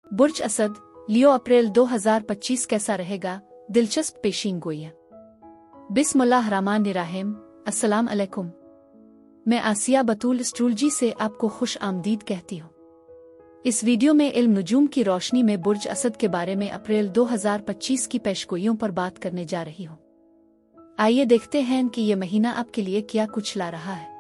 बुर्ज असद, लियो अप्रैल 2025 कैसा रहेगा? दिलचस्प पेशीन गोइयां। बिस्मिल्लाहिर्रहमानिर्रहीम। अस्सलाम अलैकुम। मैं आसिया बतूल एस्ट्रोलॉजी से आपको खुश आमदीद कहती हूँ। इस वीडियो में इल्म नुजूम की रोशनी में बुर्ज असद के बारे में अप्रैल 2025 की पेशगोइयों पर बात करने जा रही हूँ। आइए देखते हैं कि ये महीना आपके लिए क्या कुछ ला रहा है।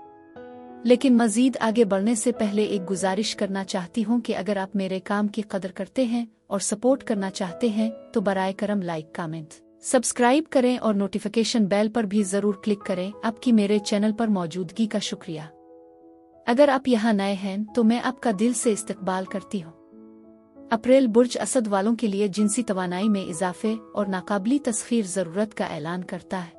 लेकिन मजीद आगे बढ़ने से पहले एक गुजारिश करना चाहती हूँ कि अगर आप मेरे काम की कदर करते हैं और सपोर्ट करना चाहते हैं तो बराए करम लाइक, कमेंट, सब्सक्राइब करें और नोटिफिकेशन बेल पर भी जरूर क्लिक करें। आपकी मेरे चैनल पर मौजूदगी का शुक्रिया। अगर आप यहाँ नए हैं तो मैं आपका दिल से इस्तकबाल करती हूँ। अप्रैल बुर्ज असद वालों के लिए जिनसी तवानाई में इजाफे और नाकाबिली तस्खीर ज़रूरत का ऐलान करता है।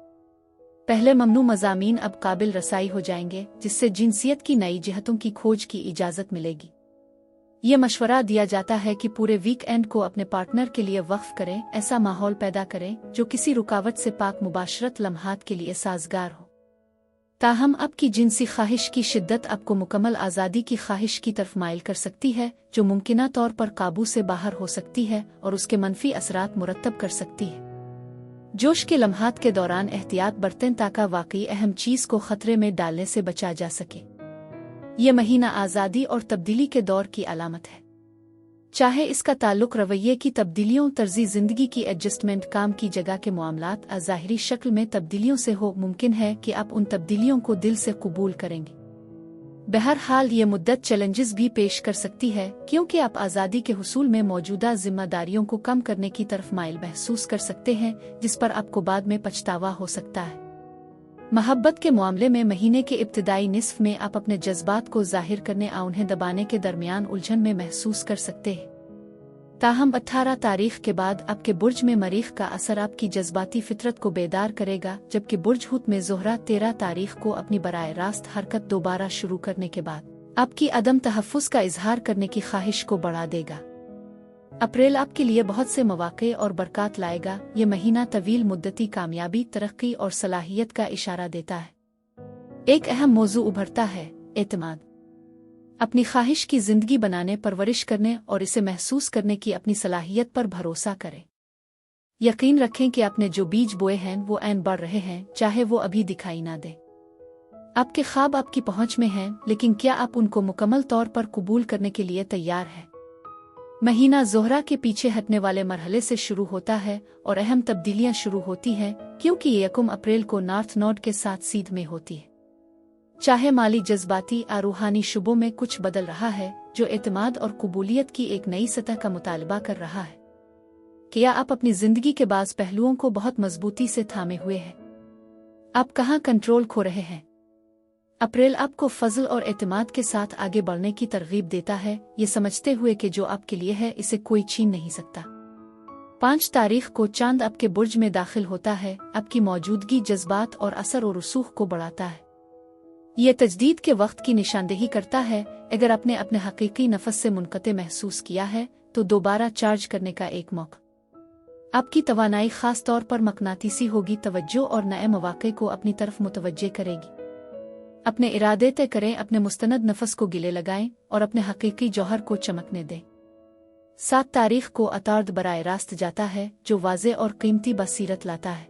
पहले ममनू मज़ामीन अब काबिल रसाई हो जाएंगे, जिससे जिनसियत की नई जिहतों की खोज की इजाज़त मिलेगी। ये मशवरा दिया जाता है कि पूरे वीकेंड को अपने पार्टनर के लिए वक्फ करें, ऐसा माहौल पैदा करें जो किसी रुकावट से पाक मुबाशरत लम्हात के लिए साजगार हो। ताहम आपकी जिनसी ख्वाहिश की शिद्दत आपको मुकम्मल आज़ादी की ख्वाहिश की तरफ माइल कर सकती है, जो मुमकिना तौर पर काबू से बाहर हो सकती है और उसके मनफी असरात मुरत्तब कर सकती है। जोश के लम्हात के दौरान एहतियात बरतें ताकि वाकई अहम चीज़ को खतरे में डालने से बचा जा सके। ये महीना आज़ादी और तब्दीली के दौर की अलामत है। चाहे इसका ताल्लुक रवैये की तब्दीलियों, तर्जी ज़िंदगी की एडजस्टमेंट, काम की जगह के मामलात, ज़ाहिरी शक्ल में तब्दीलियों से हो, मुमकिन है कि आप उन तब्दीलियों को दिल से कबूल करेंगे। बहरहाल ये मुद्दत चैलेंजेस भी पेश कर सकती है, क्योंकि आप आज़ादी के हुसूल में मौजूदा जिम्मेदारियों को कम करने की तरफ माइल महसूस कर सकते हैं, जिस पर आपको बाद में पछतावा हो सकता है। मोहब्बत के मामले में महीने के इब्तिदाई निस्फ में आप अपने जज्बात को जाहिर करने और उन्हें दबाने के दरमियान उलझन में महसूस कर सकते हैं। ताहम 18 तारीख के बाद आपके बुर्ज में मरीख का असर आपकी जज्बाती फितरत को बेदार करेगा, जबकि बुर्ज हुत में ज़ोहरा 13 तारीख को अपनी बराए रास्त हरकत दोबारा शुरू करने के बाद आपकी अदम तहफ़्फ़ुज़ का इजहार करने की ख्वाहिश को बढ़ा देगा। अप्रैल आपके लिए बहुत से मौक़े और बरक़ात लाएगा। ये महीना तवील मुद्दती कामयाबी, तरक्की और सलाहियत का इशारा देता है। एक अहम मौजू उभरता है, एतमाद। अपनी ख्वाहिश की ज़िंदगी बनाने, परवरिश करने और इसे महसूस करने की अपनी सलाहियत पर भरोसा करें। यकीन रखें कि आपने जो बीज बोए हैं वो ऐन बढ़ रहे हैं, चाहे वो अभी दिखाई ना दे। आपके ख्वाब आपकी पहुंच में हैं, लेकिन क्या आप उनको मुकम्मल तौर पर कबूल करने के लिए तैयार हैं? महीना ज़ोहरा के पीछे हटने वाले मरहले से शुरू होता है और अहम तब्दीलियां शुरू होती हैं, क्योंकि ये 1 अप्रैल को नॉर्थ नोड के साथ सीध में होती है। चाहे माली, जज्बाती और रूहानी शुबों में कुछ बदल रहा है, जो एतमाद और कबूलियत की एक नई सतह का मुतालबा कर रहा है। क्या आप अपनी जिंदगी के बाज़ पहलुओं को बहुत मजबूती से थामे हुए हैं? आप कहाँ कंट्रोल खो रहे हैं? अप्रैल आपको फजल और एतमाद के साथ आगे बढ़ने की तरगीब देता है, ये समझते हुए कि जो आपके लिए है इसे कोई छीन नहीं सकता। 5 तारीख को चांद आपके बुर्ज में दाखिल होता है। आपकी मौजूदगी जज्बात और असर और रसूख को बढ़ाता है। ये तजदीद के वक्त की निशानदेही करता है। अगर आपने अपने हकीकी नफस से मुनक़ते महसूस किया है तो दोबारा चार्ज करने का एक मौका। आपकी तवानाई खास तौर पर मकनातीसी होगी, तवज्जो और नए मौक़े को अपनी तरफ मुतवज्जे करेगी। अपने इरादे तय करें, अपने मुस्तनद नफस को गिले लगाएं और अपने हकीकी जौहर को चमकने दें। 7 तारीख को अतार्द बराए रास्त जाता है, जो वाज़े और कीमती बसीरत लाता है।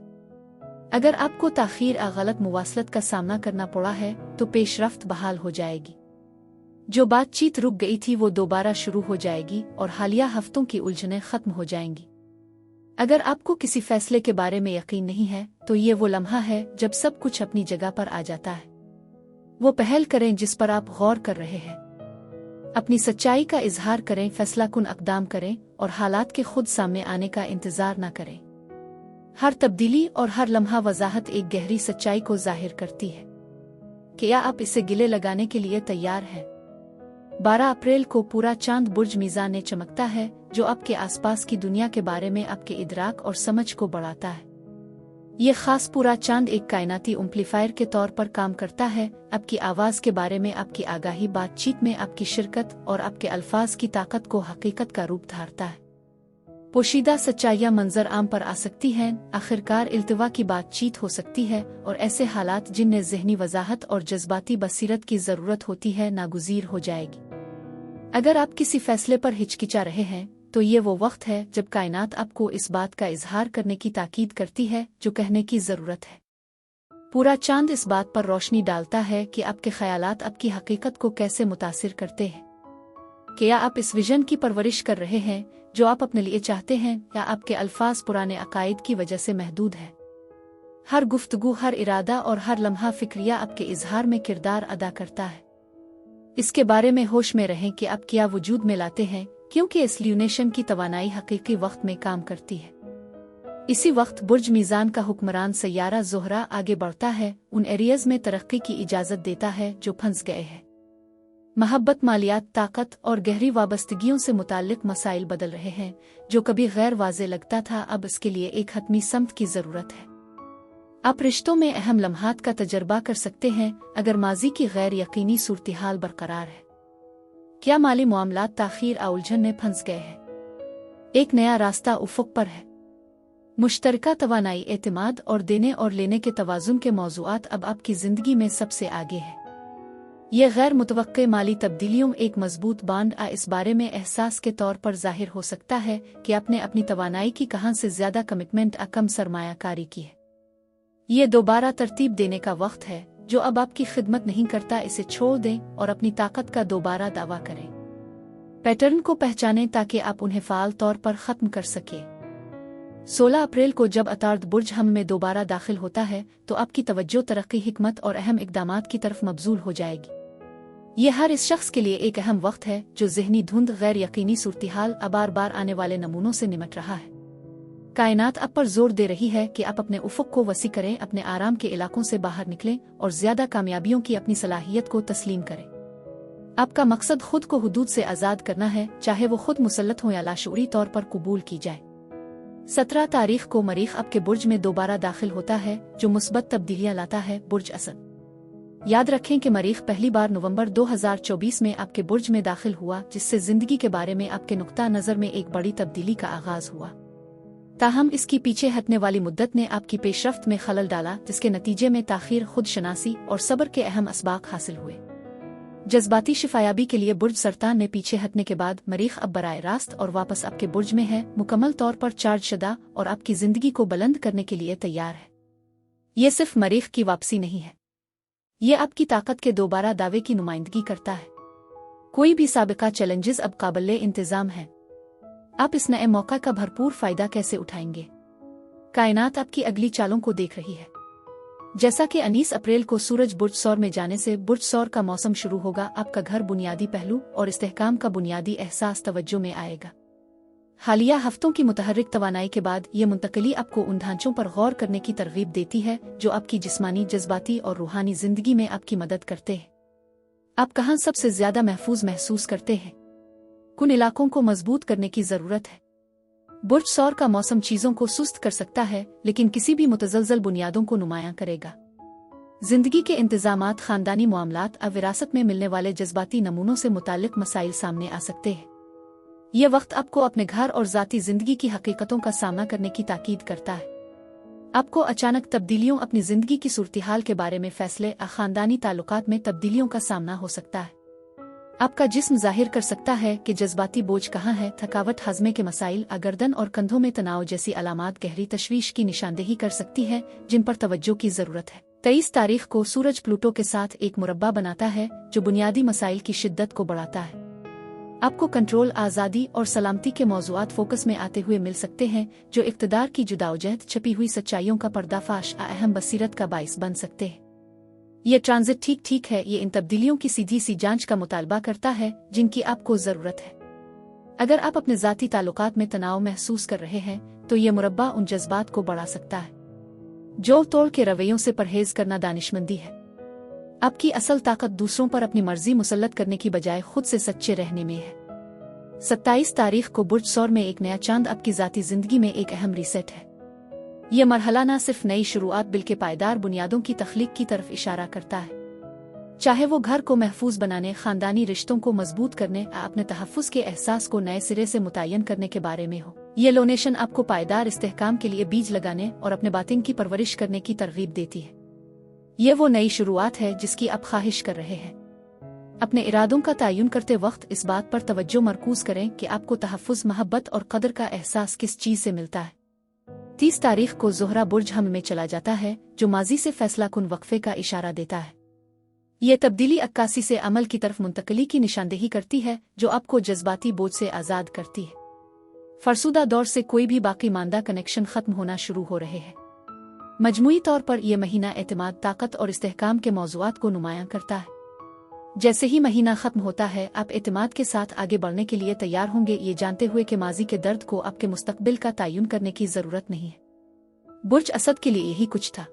अगर आपको ताख़ीर या गलत मुवासलत का सामना करना पड़ा है तो पेशरफ्त बहाल हो जाएगी। जो बातचीत रुक गई थी वो दोबारा शुरू हो जाएगी और हालिया हफ्तों की उलझनें खत्म हो जाएंगी। अगर आपको किसी फैसले के बारे में यकीन नहीं है तो ये वो लम्हा है जब सब कुछ अपनी जगह पर आ जाता है। वो पहल करें जिस पर आप गौर कर रहे हैं। अपनी सच्चाई का इजहार करें, फैसला कुन अक़दाम करें और हालात के खुद सामने आने का इंतज़ार न करें। हर तब्दीली और हर लम्हा वजाहत एक गहरी सच्चाई को जाहिर करती है। क्या आप इसे गिले लगाने के लिए तैयार हैं? 12 अप्रैल को पूरा चांद बुर्ज मीज़ान में चमकता है, जो आपके आसपास की दुनिया के बारे में आपके इदराक और समझ को बढ़ाता है। ये खास पूरा चांद एक कायनाती एम्प्लीफायर के तौर पर काम करता है। आपकी आवाज़ के बारे में आपकी आगाही, बातचीत में आपकी शिरकत और आपके अल्फाज की ताकत को हकीकत का रूप धारता है। पोशीदा सच्चाइयाँ मंजर आम पर आ सकती हैं, आखिरकार इल्तिवा की बातचीत हो सकती है और ऐसे हालात जिनमें ज़हनी वजाहत और जज्बाती बसीरत की ज़रूरत होती है नागुज़ीर हो जाएगी। अगर आप किसी फैसले पर हिचकिचा रहे हैं तो ये वो वक्त है जब कायनात आपको इस बात का इजहार करने की ताकीद करती है जो कहने की ज़रूरत है। पूरा चांद इस बात पर रोशनी डालता है कि आपके ख्यालात आपकी हकीकत को कैसे मुतासिर करते हैं। क्या आप इस विजन की परवरिश कर रहे हैं जो आप अपने लिए चाहते हैं, या आपके अल्फाज पुराने अकायद की वजह से महदूद है? हर गुफ्तगू, हर इरादा और हर लम्हा फिक्रिया आपके इजहार में किरदार अदा करता है। इसके बारे में होश में रहें कि आप क्या वजूद में लाते हैं, क्योंकि इस ल्यूनेशन की तवानाई हकीकी वक्त में काम करती है। इसी वक्त बुर्ज मीज़ान का हुक्मरान सैयारा ज़ोहरा आगे बढ़ता है, उन एरियाज में तरक्की की इजाज़त देता है जो फंस गए हैं। महब्बत, मालियात, ताकत और गहरी वाबस्तगियों से मुताल्लिक मसाइल बदल रहे हैं। जो कभी गैर वाज़े लगता था, अब इसके लिए एक हतमी समत की ज़रूरत है। आप रिश्तों में अहम लम्हात का तजर्बा कर सकते हैं अगर माजी की गैर यकीनी सूरत-ए-हाल बरकरार है। क्या माली मामलात ताख़ीर और उलझन में फंस गए हैं? एक नया रास्ता उफ़ुक़ पर है। मुश्तरका तवानाई, एतमाद और देने और लेने के तवाज़ुन के मौज़ूआत अब आपकी ज़िंदगी में सबसे आगे है। ये गैर मुतवक्के माली तब्दीलियों एक मजबूत बांड इस बारे में एहसास के तौर पर ज़ाहिर हो सकता है कि आपने अपनी तवानाई की कहाँ से ज़्यादा कमिटमेंट कम सरमायाकारी की है। ये दोबारा तरतीब देने का वक्त है। जो अब आपकी खिदमत नहीं करता, इसे छोड़ दें और अपनी ताकत का दोबारा दावा करें। पैटर्न को पहचानें ताकि आप उन्हें फ़ाल तौर पर ख़त्म कर सकें। 16 अप्रैल को जब अतार्द बुर्ज हम में दोबारा दाखिल होता है तो आपकी तवज्जो तरक्की, हिकमत और अहम इक़दामात की तरफ मबजूल हो जाएगी। ये हर इस शख्स के लिए एक अहम वक्त है जो ज़हनी धुंध, गैर यकीनी सूरत-ए-हाल, बार बार आने वाले नमूनों से निमट रहा है। कायनात आप पर जोर दे रही है कि आप अपने उफ़ुक़ को वसी करें, अपने आराम के इलाकों से बाहर निकलें और ज़्यादा कामयाबियों की अपनी सलाहियत को तस्लीम करें। आपका मकसद खुद को हुदूद से आज़ाद करना है, चाहे वो खुद मुसल्लत हो या लाशऊरी तौर पर कबूल की जाए। 17 तारीख को मरीख आपके बुर्ज में दोबारा दाखिल होता है जो मुस्बत तब्दीलियां लाता है। बुर्ज असद। याद रखें कि मरीख पहली बार नवंबर 2024 में आपके बुर्ज में दाखिल हुआ, जिससे जिंदगी के बारे में आपके नुक्ता नज़र में एक बड़ी तब्दीली का आगाज हुआ। ताहम इसकी पीछे हटने वाली मुद्दत ने आपकी पेशरफ्त में खलल डाला, जिसके नतीजे में ताख़ीर, खुद शनासी और सब्र के अहम असबाक हासिल हुए। जज्बाती शिफायाबी के लिए बुर्ज सरतान ने पीछे हटने के बाद मरीख अब बराए रास्त और वापस आपके बुर्ज में है, मुकम्मल तौर पर चार्ज शुदा और आपकी जिंदगी को बुलंद करने के लिए तैयार है। ये सिर्फ मरीख की वापसी नहीं है, ये आपकी ताकत के दोबारा दावे की नुमाइंदगी करता है। कोई भी साबिका चैलेंजेस अब काबिले इंतजाम है। आप इस नए मौका का भरपूर फायदा कैसे उठाएंगे? कायनात आपकी अगली चालों को देख रही है। जैसा कि 19 अप्रैल को सूरज बुर्ज सौर में जाने से बुर्ज सौर का मौसम शुरू होगा, आपका घर बुनियादी पहलू और इस्तेहकाम का बुनियादी एहसास तवज्जो में आएगा। हालिया हफ्तों की मुतहर्रिक तवानाई के बाद ये मुंतकली आपको उन ढांचों पर गौर करने की तरगीब देती है जो आपकी जिस्मानी, जज्बाती और रूहानी जिंदगी में आपकी मदद करते हैं। आप कहाँ सबसे ज्यादा महफूज महसूस करते हैं? कुन इलाकों को मजबूत करने की जरूरत है। बुर्ज सौर का मौसम चीजों को सुस्त कर सकता है, लेकिन किसी भी मुतजलजल बुनियादों को नुमायां करेगा। जिंदगी के इंतजामात, खानदानी मामलात और विरासत में मिलने वाले जज्बाती नमूनों से मुतालिक मसाइल सामने आ सकते हैं। यह वक्त आपको अपने घर और ज़ाती जिंदगी की हकीकतों का सामना करने की ताकीद करता है। आपको अचानक तब्दीलियों, अपनी जिंदगी की सूरत-ए-हाल के बारे में फैसले और खानदानी ताल्लुकात में तब्दीलियों का सामना हो सकता है। आपका जिस्म जाहिर कर सकता है कि जज्बाती बोझ कहाँ है। थकावट, हज़मे के मसाइल, गर्दन और कंधों में तनाव जैसी अलामात गहरी तशवीश की निशानदेही कर सकती है, जिन पर तवज्जो की जरूरत है। 23 तारीख को सूरज प्लूटो के साथ एक मुरब्बा बनाता है जो बुनियादी मसाइल की शिद्दत को बढ़ाता है। आपको कंट्रोल, आज़ादी और सलामती के मौज़ूआत फोकस में आते हुए मिल सकते हैं, जो इक़्तिदार की जुदावजहद, छिपी हुई सच्चाइयों का पर्दाफाश, अहम बसीरत का बाइस बन सकते हैं। ये ट्रांजिट ठीक है, ये इन तब्दीलियों की सीधी सी जांच का मुतालबा करता है जिनकी आपको ज़रूरत है। अगर आप अपने ज़ाती ताल्लुकात में तनाव महसूस कर रहे हैं तो ये मुरब्बा उन जज्बात को बढ़ा सकता है। जोल तोड़ के रवैयों से परहेज करना दानिशमंदी है। आपकी असल ताकत दूसरों पर अपनी मर्जी मुसल्लत करने की बजाय खुद से सच्चे रहने में है। 27 तारीख को बुर्ज सौर में एक नया चांद आपकी ज़ाती जिंदगी में एक अहम रीसेट है। यह मरहला न सिर्फ नई शुरुआत बल्कि पायदार बुनियादों की तख्लीक की तरफ इशारा करता है। चाहे वो घर को महफूज बनाने, खानदानी रिश्तों को मजबूत करने, अपने तहफ़्फ़ुज़ के एहसास को नए सिरे से मुतय्यन करने के बारे में हो। ये लोनेशन आपको पायदार इस्तेहकाम के लिए बीज लगाने और अपने बातिन की परवरिश करने की तरगीब देती है। ये वो नई शुरुआत है जिसकी आप ख्वाहिश कर रहे हैं। अपने इरादों का तयन करते वक्त इस बात पर तवज्जो मरकूज करें कि आपको तहफ़्फ़ुज़, मोहब्बत और कदर का एहसास किस चीज़ से मिलता है। 30 तारीख को ज़ोहरा बुर्ज हम में चला जाता है, जो माजी से फैसलाकुन वक्फे का इशारा देता है। ये तब्दीली अक्कासी से अमल की तरफ मुंतकली की निशानदेही करती है, जो आपको जज्बाती बोझ से आज़ाद करती है। फरसुदा दौर से कोई भी बाकी मानदा कनेक्शन ख़त्म होना शुरू हो रहे हैं। मजमूई तौर पर यह महीना एतमाद, ताकत और इस्तेहकाम के मौज़ूआत को नुमायां करता है। जैसे ही महीना ख़त्म होता है, आप एतमाद के साथ आगे बढ़ने के लिए तैयार होंगे, ये जानते हुए कि माजी के दर्द को आपके मुस्तकबिल का तयन करने की ज़रूरत नहीं है। बुर्ज असद के लिए यही कुछ था।